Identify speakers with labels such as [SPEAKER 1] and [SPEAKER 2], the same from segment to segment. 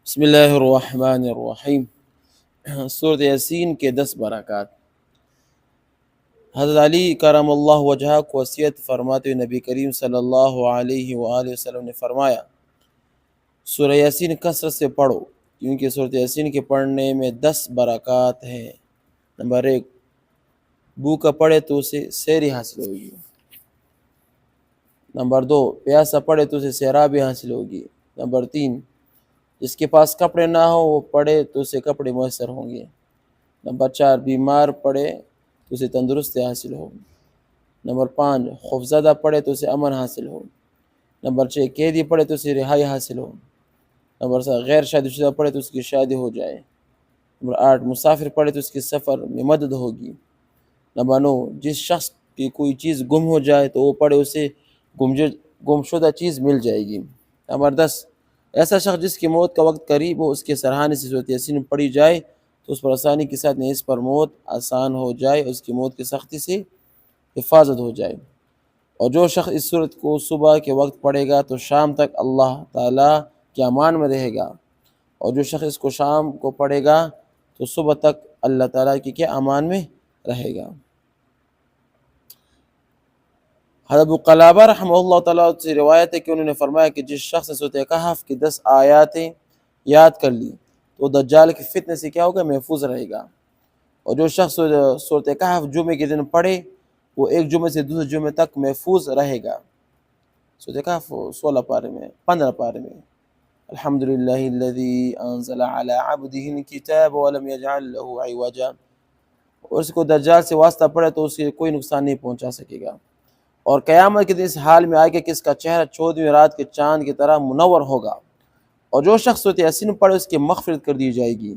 [SPEAKER 1] بسم اللہ الرحمن الرحیم۔ سورۃ یاسین کے 10 برکات۔ حضرت علی کرم اللہ وجہہ کو وصیت فرماتے ہوئے نبی کریم صلی اللہ علیہ وآلہ وسلم نے فرمایا، سورہ یاسین کثرت سے پڑھو کیونکہ سورۃ یاسین کے پڑھنے میں 10 برکات ہیں۔ نمبر 1، بھوکا پڑھے تو اسے سحری حاصل ہوگی۔ نمبر 2، پیاسا پڑھے تو اسے سیرابی حاصل ہوگی۔ نمبر 3، جس کے پاس کپڑے نہ ہو وہ پڑھے تو اسے کپڑے میسر ہوں گے۔ نمبر 4، بیمار پڑھے تو اسے تندرستی حاصل ہو۔ نمبر 5، خوفزدہ پڑھے تو اسے امن حاصل ہو۔ نمبر 6، قیدی پڑھے تو اسے رہائی حاصل ہو۔ نمبر 7، غیر شادی شدہ پڑھے تو اس کی شادی ہو جائے۔ نمبر 8، مسافر پڑھے تو اس کے سفر میں مدد ہوگی۔ نمبر 9، جس شخص کی کوئی چیز گم ہو جائے تو وہ پڑھے اسے گم شدہ چیز مل جائے گی۔ نمبر 10، ایسا شخص جس کی موت کا وقت قریب ہو، اس کے سرحانے سے سورۃ یاسین پڑھی جائے تو اس پر آسانی کے ساتھ اس پر موت آسان ہو جائے، اس کی موت کی سختی سے حفاظت ہو جائے۔ اور جو شخص اس سورت کو صبح کے وقت پڑھے گا تو شام تک اللہ تعالیٰ کے امان میں رہے گا، اور جو شخص اس کو شام کو پڑھے گا تو صبح تک اللہ تعالیٰ کے امان میں رہے گا۔ حضرت ابو قلابہ رحمہ اللہ تعالیٰ سے روایت ہے کہ انہوں نے فرمایا کہ جس شخص نے سورۃ کہف کی 10 آیاتیں یاد کر لی تو دجال کی فتنے سے کیا ہوگا، محفوظ رہے گا۔ اور جو شخص سورۃ کہف جمعے کے دن پڑھے وہ ایک جمعے سے دوسرے جمعے تک محفوظ رہے گا۔ سورۃ کہف 15 پارے میں الحمدللہ الذی انزل علی عبدہ الکتاب ولم یجعل له عوجا، اور اس کو دجال سے واسطہ پڑے تو اسے کوئی نقصان نہیں پہنچا سکے گا۔ اور قیامت کے دن اس حال میں آئے گا کہ اس کا چہرہ 14ویں رات کے چاند کی طرح منور ہوگا۔ اور جو شخص سورۃ یاسین پڑھے اس کی مغفرت کر دی جائے گی،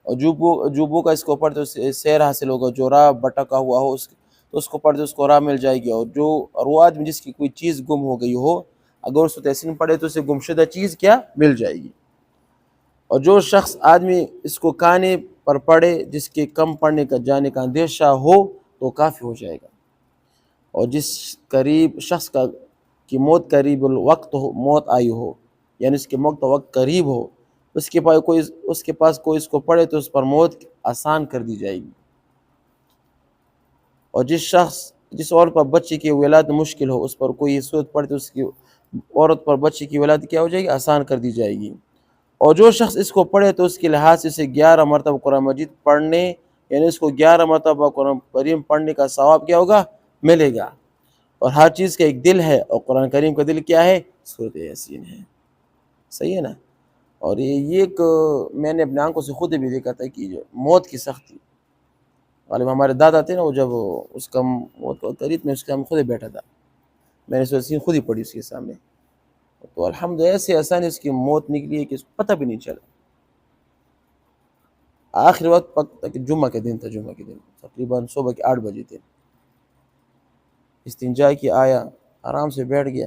[SPEAKER 1] اور جو بھوکا اس کو پڑھے تو اسے سیر حاصل ہوگا، جو راہ بھٹکا ہوا ہو تو اس کو پڑھے تو اس کو راہ مل جائے گی، اور وہ آدمی جس کی کوئی چیز گم ہو گئی ہو اگر سورۃ یاسین پڑھے تو اسے گمشدہ چیز کیا مل جائے گی۔ اور جو شخص آدمی اس کو کانے پر پڑھے جس کے کم پڑھنے کا جانے کا اندیشہ ہو تو کافی ہو جائے گا۔ اور جس شخص کی موت قریب الوقت ہو، موت آئی ہو یعنی اس کے موت کا وقت قریب ہو، اس کے پاس کوئی اس کو پڑھے تو اس پر موت آسان کر دی جائے گی۔ اور جس عورت پر بچے کی ولادت مشکل ہو، اس پر کوئی سورت پڑھے تو اس کی عورت پر بچے کی ولادت کیا ہو جائے گی، آسان کر دی جائے گی۔ اور جو شخص اس کو پڑھے تو اس کے لحاظ سے اسے 11 مرتبہ قرآن مجید پڑھنے یعنی اس کو 11 مرتبہ قرآن کریم پڑھنے کا ثواب کیا ہوگا، ملے گا۔ اور ہر چیز کا ایک دل ہے، اور قرآن کریم کا دل کیا ہے، سورۃ یاسین ہے۔ صحیح ہے نا؟ اور یہ ایک میں نے اپنے آنکھوں سے خود بھی دیکھا تھا کہ جو موت کی سختی، غالب ہمارے دادا تھے نا، وہ جب اس کا موت کا قریب میں اس کے سامنے خود ہی بیٹھا تھا، میں نے سورۃ یاسین خود ہی پڑھی اس کے سامنے، تو الحمدللہ ایسے آسانی اس کی موت نکلی ہے کہ اس کو پتہ بھی نہیں چلا۔ آخر وقت جمعہ کے دن تھا، جمعہ کے دن تقریباً صبح کے 8 بجے تھے، استنجا کی آیا، آرام سے بیٹھ گیا،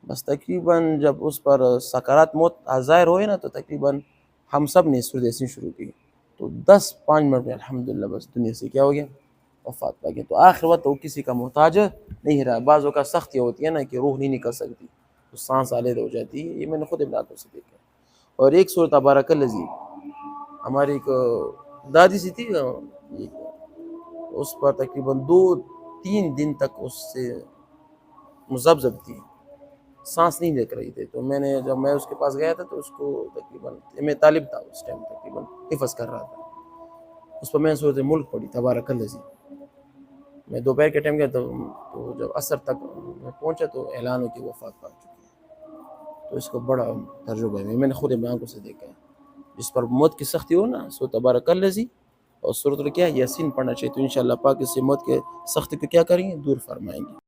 [SPEAKER 1] بس تقریباً جب اس پر سکرات موت ظاہر ہوئے نا تو تقریباً ہم سب نے سورۃ یاسین شروع کی، تو 10-5 منٹ میں الحمدللہ بس دنیا سے کیا ہو گیا، وفات پا گیا۔ تو آخر وقت وہ کسی کا محتاج نہیں رہا۔ بعض اوقات سختی ہوتی ہے نا کہ روح نہیں نکل سکتی تو سانس آلیدہ ہو جاتی ہے، یہ میں نے خود اپنے آنکھوں سے دیکھا۔ اور ایک سورۃ تبارک الذی، ہماری ایک دادی سی تھی، اس پر تقریباً 2-3 دن تک اس سے مذبذب تھی، سانس نہیں لے رہی تھی، تو جب میں اس کے پاس گیا تھا تو اس کو تقریباً میں طالب تھا اس ٹائم، تقریباً حفظ کر رہا تھا، اس پر میں نے سورۃ ملک پڑھی تبارک الذی۔ میں دوپہر کے ٹائم گیا تو جب عصر تک میں پہنچا تو اعلان ہو کہ وفات پا چکی ہے۔ تو اس کو بڑا تجربہ ہے، میں نے خود اپنی آنکھوں سے دیکھا ہے۔ جس پر موت کی سختی ہو نا، سورۃ تبارک الذی اور سورۃ یاسین پڑھنا چاہیے، تو انشاءاللہ پاک اس سے موت کے سختی کو کیا کریں گے، دور فرمائیں گے۔